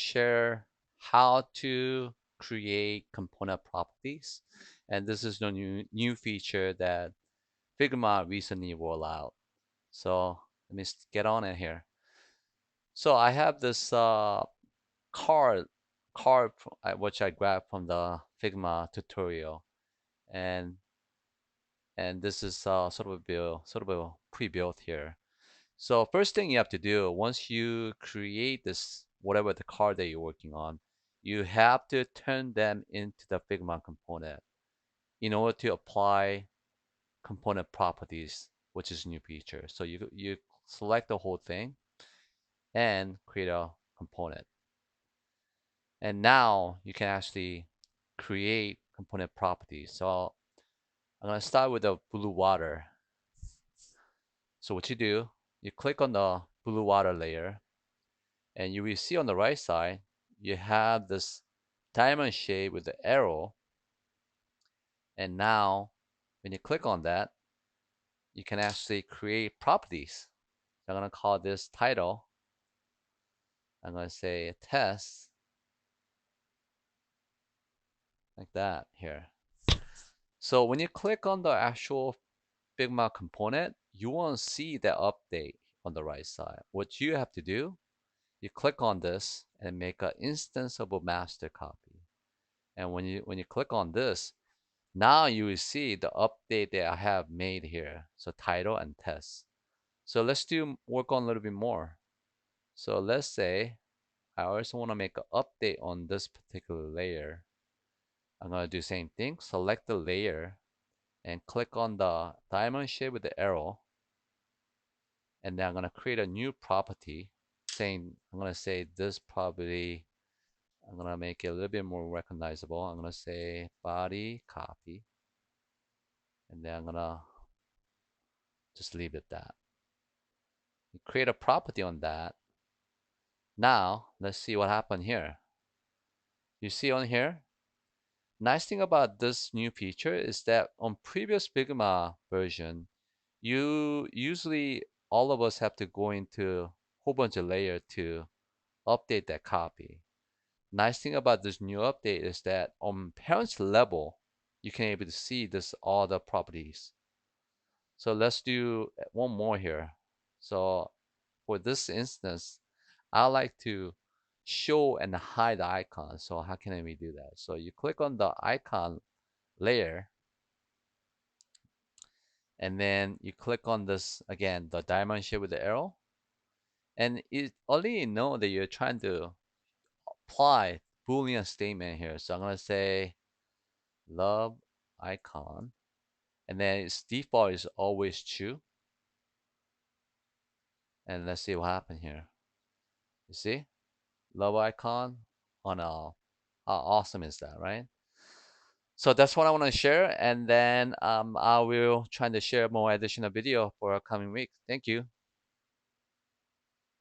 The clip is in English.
share how to create component properties. And this is the new feature that Figma recently rolled out. So let me get on in here. So I have this card, which I grabbed from the Figma tutorial, and this is sort of a pre-built here. So first thing you have to do once you create this whatever the card that you're working on, you have to turn them into the Figma component in order to apply component properties, which is a new feature. So you select the whole thing and create a component. And now you can actually create component properties. So I'm going to start with the blue water. So what you do, you click on the blue water layer, and you will see on the right side, you have this diamond shape with the arrow. And now when you click on that, you can actually create properties. So I'm going to call this title. I'm going to say test, like that here. So when you click on the actual Figma component, you won't see the update on the right side. What you have to do, you click on this and make an instance of a master copy. And when you click on this, now you will see the update that I have made here. So title and test. So let's work on a little bit more. So let's say I also want to make an update on this particular layer. I'm going to do the same thing. Select the layer and click on the diamond shape with the arrow. And then I'm going to create a new property saying, I'm going to say this property, I'm going to make it a little bit more recognizable. I'm going to say body copy. And then I'm going to just leave it that. You create a property on that. Now, let's see what happened here. You see on here, nice thing about this new feature is that on previous Figma version, you usually all of us have to go into a whole bunch of layers to update that copy. Nice thing about this new update is that on parents level, you can able to see this all the properties. So let's do one more here. So for this instance, I like to show and hide the icon. So how can we do that? So you click on the icon layer, and then you click on this again, the diamond shape with the arrow, and it already know that you're trying to apply Boolean statement here. So I'm gonna say love icon, and then its default is always true. And let's see what happened here. You see, love icon on a how awesome is that, right? So that's what I want to share, and then I will try to share more additional video for a coming week. Thank you.